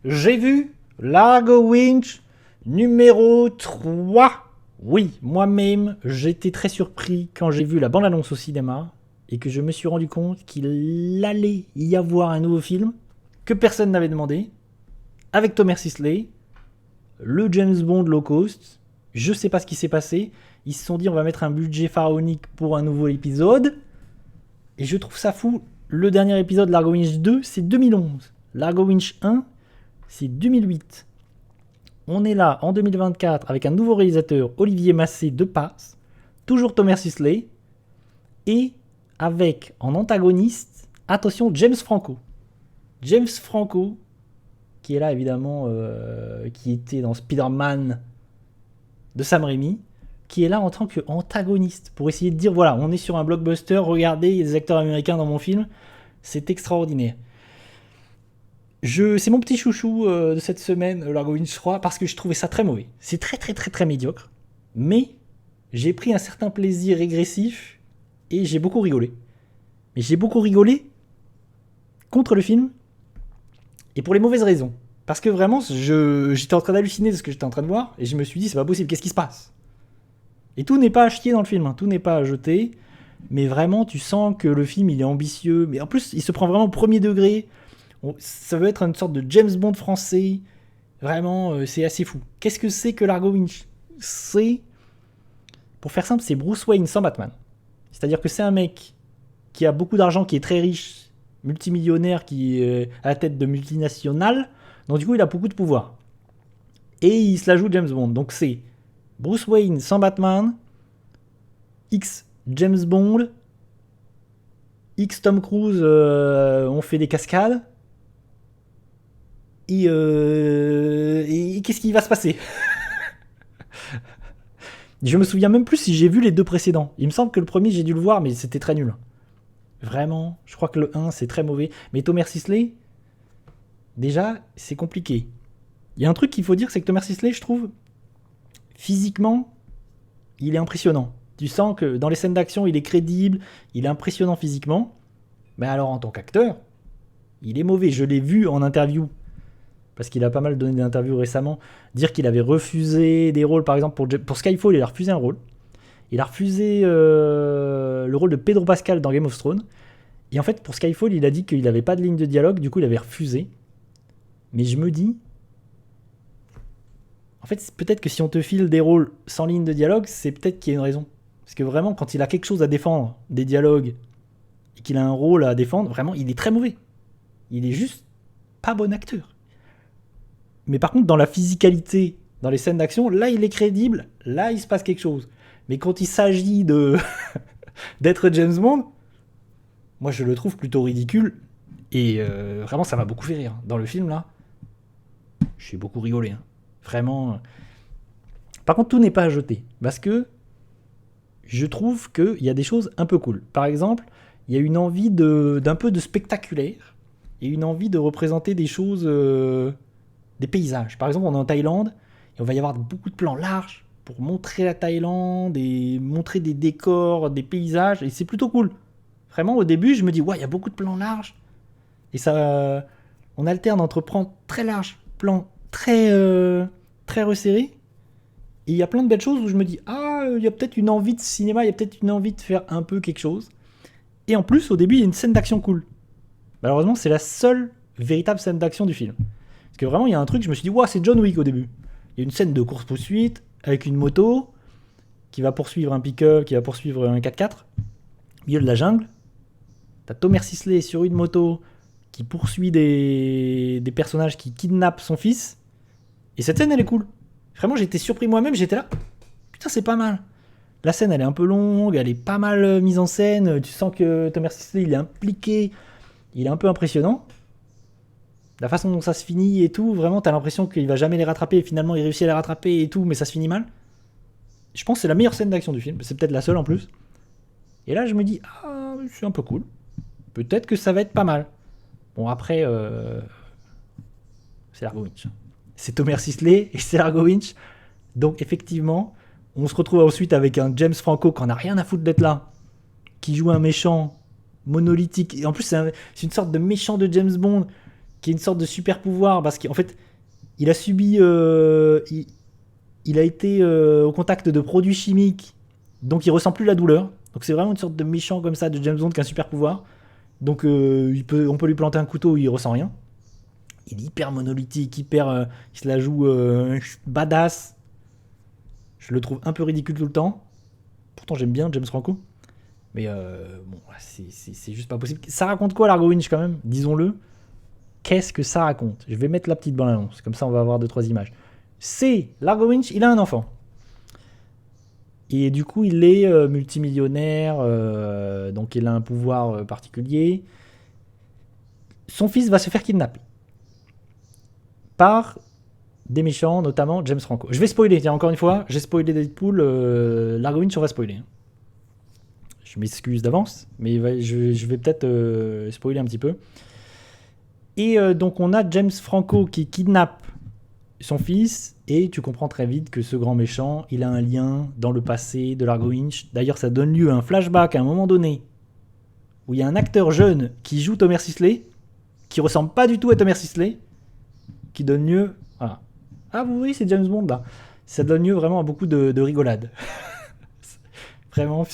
J'ai vu Largo Winch numéro 3. Oui, moi-même, j'étais très surpris quand j'ai vu la bande-annonce au cinéma et que je me suis rendu compte qu'il allait y avoir un nouveau film que personne n'avait demandé, avec Thomas Sisley, le James Bond low cost. Je sais pas ce qui s'est passé. Ils se sont dit on va mettre un budget pharaonique pour un nouveau épisode. Et je trouve ça fou. Le dernier épisode, Largo Winch 2, c'est 2011. Largo Winch 1, c'est 2008. On est là en 2024 avec un nouveau réalisateur, Olivier Massé de Passe, toujours Thomas Sisley, et avec en antagoniste, attention, James Franco. James Franco, qui est là évidemment, qui était dans Spider-Man de Sam Raimi, qui est là en tant qu'antagoniste, pour essayer de dire, voilà, on est sur un blockbuster, regardez, il y a des acteurs américains dans mon film, c'est extraordinaire. C'est mon petit chouchou de cette semaine, Largo Winch 3, parce que je trouvais ça très mauvais. C'est très très très très médiocre, mais j'ai pris un certain plaisir régressif et j'ai beaucoup rigolé. Mais j'ai beaucoup rigolé contre le film et pour les mauvaises raisons. Parce que vraiment, j'étais en train d'halluciner de ce que j'étais en train de voir et je me suis dit, c'est pas possible, qu'est-ce qui se passe? Et tout n'est pas à chier dans le film, hein, tout n'est pas à jeter, mais vraiment, tu sens que le film, il est ambitieux, mais en plus, il se prend vraiment au premier degré. Ça veut être une sorte de James Bond français. Vraiment, c'est assez fou. Qu'est-ce que c'est que Largo Winch? C'est, pour faire simple, c'est Bruce Wayne sans Batman. C'est-à-dire que c'est un mec qui a beaucoup d'argent, qui est très riche, multimillionnaire, qui est à la tête de multinationales. Donc du coup, il a beaucoup de pouvoir. Et il se la joue James Bond. Donc c'est Bruce Wayne sans Batman, X James Bond, X Tom Cruise, on fait des cascades. Et qu'est-ce qui va se passer? Je me souviens même plus si j'ai vu les deux précédents. Il me semble que le premier, j'ai dû le voir, mais c'était très nul. Vraiment, je crois que le 1, c'est très mauvais. Mais Thomas Sisley, déjà, c'est compliqué. Il y a un truc qu'il faut dire, c'est que Thomas Sisley, je trouve, physiquement, il est impressionnant. Tu sens que dans les scènes d'action, il est crédible, il est impressionnant physiquement. Mais alors, en tant qu'acteur, il est mauvais. Je l'ai vu en interview, parce qu'il a pas mal donné d'interviews récemment, dire qu'il avait refusé des rôles, par exemple pour Skyfall, il a refusé un rôle. Il a refusé le rôle de Pedro Pascal dans Game of Thrones. Et en fait, pour Skyfall, il a dit qu'il n'avait pas de ligne de dialogue, du coup, il avait refusé. Mais je me dis, en fait, peut-être que si on te file des rôles sans ligne de dialogue, c'est peut-être qu'il y a une raison. Parce que vraiment, quand il a quelque chose à défendre, des dialogues, et qu'il a un rôle à défendre, vraiment, il est très mauvais. Il est juste pas bon acteur. Mais par contre, dans la physicalité, dans les scènes d'action, là, il est crédible, là, il se passe quelque chose. Mais quand il s'agit d'être James Bond, moi, je le trouve plutôt ridicule. Et vraiment, ça m'a beaucoup fait rire. Dans le film, là, j'ai beaucoup rigolé. Hein. Vraiment. Par contre, tout n'est pas à jeter. Parce que je trouve qu'il y a des choses un peu cool. Par exemple, il y a une envie d'un peu de spectaculaire. Et une envie de représenter des choses... des paysages. Par exemple, on est en Thaïlande et on va y avoir beaucoup de plans larges pour montrer la Thaïlande et montrer des décors, des paysages, et c'est plutôt cool. Vraiment, au début, je me dis, ouais, il y a beaucoup de plans larges. Et ça, on alterne entre plans très larges, plans très resserrés. Et il y a plein de belles choses où je me dis, ah, il y a peut-être une envie de cinéma, il y a peut-être une envie de faire un peu quelque chose. Et en plus, au début, il y a une scène d'action cool. Malheureusement, c'est la seule véritable scène d'action du film. Parce que vraiment, il y a un truc, je me suis dit, wow, c'est John Wick au début. Il y a une scène de course-poursuite avec une moto qui va poursuivre un pick-up, qui va poursuivre un 4x4 au milieu de la jungle. T'as Thomas Sisley sur une moto qui poursuit des personnages qui kidnappent son fils. Et cette scène, elle est cool. Vraiment, j'étais surpris moi-même, j'étais là. Putain, c'est pas mal. La scène, elle est un peu longue, elle est pas mal mise en scène. Tu sens que Thomas Sisley, il est impliqué. Il est un peu impressionnant. La façon dont ça se finit et tout, vraiment, t'as l'impression qu'il va jamais les rattraper. Et finalement, il réussit à les rattraper et tout, mais ça se finit mal. Je pense que c'est la meilleure scène d'action du film. C'est peut-être la seule en plus. Et là, je me dis, ah, c'est un peu cool. Peut-être que ça va être pas mal. Bon, après, c'est Largo Winch. C'est Thomas Sisley et c'est Largo Winch. Donc, effectivement, on se retrouve ensuite avec un James Franco qui en a rien à foutre d'être là, qui joue un méchant monolithique. Et en plus, c'est une sorte de méchant de James Bond qui est une sorte de super pouvoir parce qu'en fait, il a subi, il a été au contact de produits chimiques, donc il ressent plus la douleur. Donc c'est vraiment une sorte de méchant comme ça de James Bond qui a un super pouvoir. Donc on peut lui planter un couteau, il ressent rien. Il est hyper monolithique, il se la joue badass. Je le trouve un peu ridicule tout le temps. Pourtant j'aime bien James Franco. Mais bon, c'est juste pas possible. Ça raconte quoi Largo Winch quand même, disons-le. Qu'est-ce que ça raconte? Je vais mettre la petite bande-annonce, comme ça on va avoir 2-3 images. C'est Largo Winch, il a un enfant. Et du coup, il est multimillionnaire, donc il a un pouvoir particulier. Son fils va se faire kidnapper par des méchants, notamment James Franco. Je vais spoiler, tiens, encore une fois, j'ai spoilé Deadpool, Largo Winch, on va spoiler. Je m'excuse d'avance, mais je vais peut-être spoiler un petit peu. Et donc on a James Franco qui kidnappe son fils, et tu comprends très vite que ce grand méchant, il a un lien dans le passé de Largo Winch. D'ailleurs, ça donne lieu à un flashback à un moment donné, où il y a un acteur jeune qui joue Thomas Sisley, qui ressemble pas du tout à Thomas Sisley, qui donne lieu... Voilà. Ah oui, c'est James Bond là. Ça donne lieu vraiment à beaucoup de rigolades. Vraiment...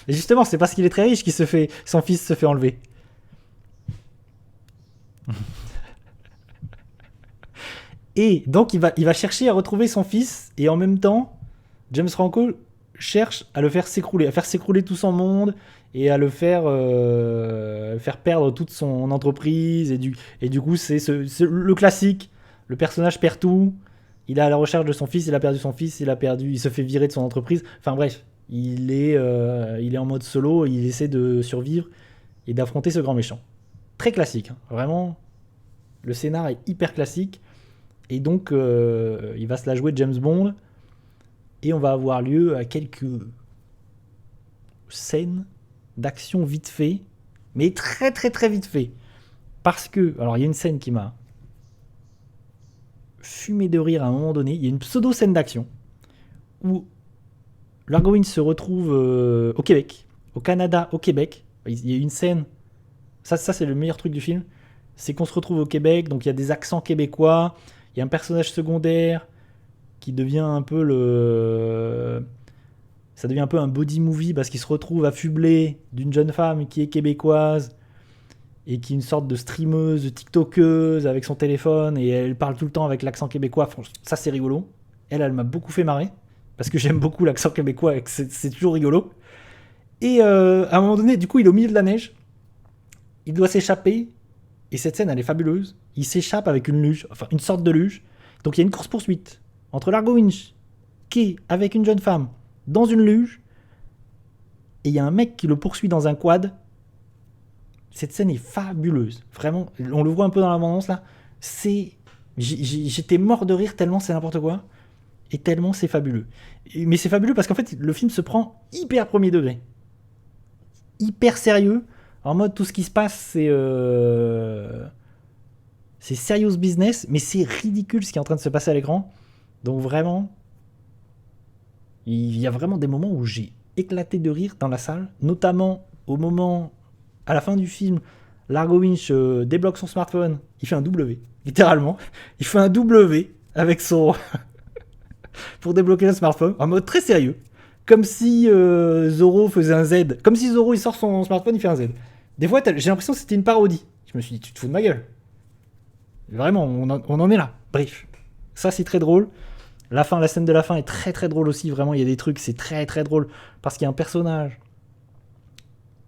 Et justement, c'est parce qu'il est très riche qu'il son fils se fait enlever. Et donc il va chercher à retrouver son fils, et en même temps, James Franco cherche à le faire s'écrouler, à faire s'écrouler tout son monde, et à le faire perdre toute son entreprise, et du coup c'est le classique, le personnage perd tout, il est à la recherche de son fils, il a perdu son fils, il se fait virer de son entreprise, enfin bref, il est en mode solo, il essaie de survivre et d'affronter ce grand méchant. Très classique, hein, vraiment, le scénar est hyper classique. Et donc, il va se la jouer James Bond. Et on va avoir lieu à quelques scènes d'action vite fait. Mais très très très vite fait. Parce que, alors il y a une scène qui m'a fumé de rire à un moment donné. Il y a une pseudo-scène d'action. Où Largo Winch se retrouve au Québec. Au Canada, au Québec. Il y a une scène. Ça c'est le meilleur truc du film. C'est qu'on se retrouve au Québec. Donc il y a des accents québécois. Il y a un personnage secondaire qui devient un peu ça devient un peu un body movie parce qu'il se retrouve affublé d'une jeune femme qui est québécoise et qui est une sorte de streameuse, de tiktokeuse avec son téléphone, et elle parle tout le temps avec l'accent québécois. Ça c'est rigolo. Elle m'a beaucoup fait marrer parce que j'aime beaucoup l'accent québécois et que c'est toujours rigolo. Et à un moment donné, du coup, il est au milieu de la neige. Il doit s'échapper. Et cette scène, elle est fabuleuse. Il s'échappe avec une luge, enfin une sorte de luge. Donc il y a une course-poursuite entre Largo Winch, qui est avec une jeune femme, dans une luge, et il y a un mec qui le poursuit dans un quad. Cette scène est fabuleuse. Vraiment, on le voit un peu dans l'abondance là. J'étais mort de rire tellement c'est n'importe quoi, et tellement c'est fabuleux. Mais c'est fabuleux parce qu'en fait, le film se prend hyper premier degré. Hyper sérieux. En mode, tout ce qui se passe, c'est serious business, mais c'est ridicule ce qui est en train de se passer à l'écran. Donc vraiment, il y a vraiment des moments où j'ai éclaté de rire dans la salle, notamment au moment, à la fin du film, Largo Winch débloque son smartphone, il fait un W, littéralement. Il fait un W avec son... pour débloquer le smartphone, en mode très sérieux. Comme si Zorro faisait un Z. Comme si Zorro, il sort son smartphone, il fait un Z. Des fois, j'ai l'impression que c'était une parodie. Je me suis dit, tu te fous de ma gueule. Vraiment, on en est là. Bref. Ça, c'est très drôle. La scène de la fin est très très drôle aussi. Vraiment, il y a des trucs, c'est très très drôle. Parce qu'il y a un personnage.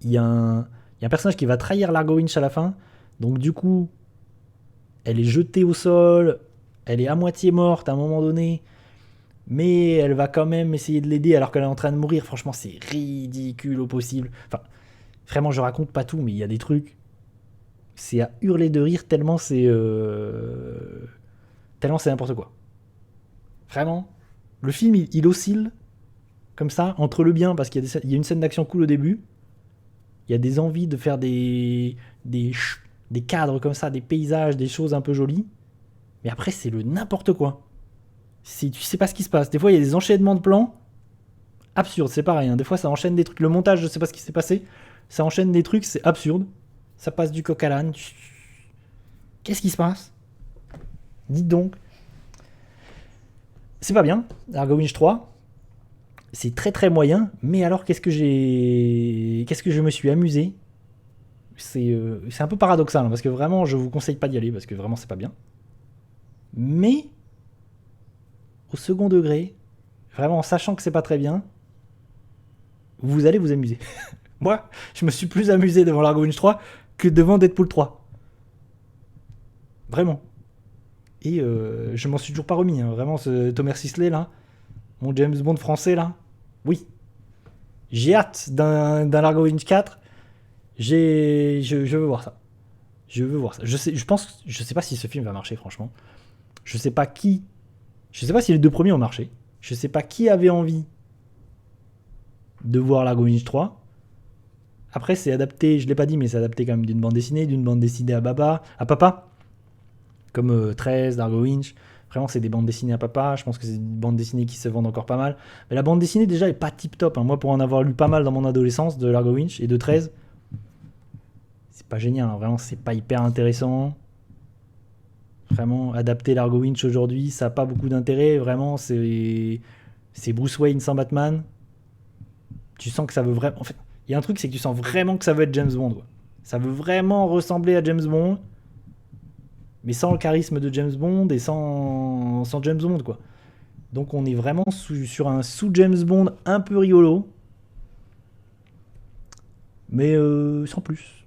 Il y a un personnage qui va trahir Largo Winch à la fin. Donc, du coup, elle est jetée au sol. Elle est à moitié morte à un moment donné. Mais elle va quand même essayer de l'aider alors qu'elle est en train de mourir. Franchement, c'est ridicule au possible. Enfin, vraiment, je raconte pas tout, mais il y a des trucs. C'est à hurler de rire tellement c'est n'importe quoi. Vraiment, le film il oscille comme ça entre le bien parce qu'il y a une scène d'action cool au début. Il y a des envies de faire des cadres comme ça, des paysages, des choses un peu jolies. Mais après, c'est le n'importe quoi. Tu sais pas ce qui se passe. Des fois, il y a des enchaînements de plans absurdes, c'est pareil. Hein. Des fois, ça enchaîne des trucs. Le montage, je sais pas ce qui s'est passé. Ça enchaîne des trucs, c'est absurde. Ça passe du coq à l'âne. Qu'est-ce qui se passe? Dites donc. C'est pas bien, Largo Winch 3. C'est très très moyen, mais alors qu'est-ce que je me suis amusé. C'est un peu paradoxal, hein, parce que vraiment, je vous conseille pas d'y aller, parce que vraiment, c'est pas bien. Mais, au second degré, vraiment en sachant que c'est pas très bien, vous allez vous amuser. Moi, je me suis plus amusé devant Largo Winch 3 que devant Deadpool 3. Vraiment. Et je m'en suis toujours pas remis, hein. Vraiment, ce Thomas Sisley, là, mon James Bond français, là, oui. J'ai hâte d'un Largo Winch 4. Je veux voir ça. Je veux voir ça. Je sais pas si ce film va marcher, franchement. Je sais pas si les deux premiers ont marché. Je sais pas qui avait envie de voir Largo Winch 3. Après, c'est adapté, je l'ai pas dit, mais c'est adapté quand même d'une bande dessinée à papa. Comme 13, Largo Winch. Vraiment, c'est des bandes dessinées à papa. Je pense que c'est des bandes dessinées qui se vendent encore pas mal. Mais la bande dessinée, déjà, est pas tip top, hein. Moi, pour en avoir lu pas mal dans mon adolescence, de Largo Winch et de 13, c'est pas génial, hein. Vraiment, c'est pas hyper intéressant. Vraiment, adapter Largo Winch aujourd'hui, ça n'a pas beaucoup d'intérêt. Vraiment, c'est Bruce Wayne sans Batman. Tu sens que ça veut vraiment. En fait, il y a un truc, c'est que tu sens vraiment que ça veut être James Bond, quoi. Ça veut vraiment ressembler à James Bond, mais sans le charisme de James Bond et sans James Bond, quoi. Donc on est vraiment sur un sous-James Bond un peu rigolo, mais sans plus.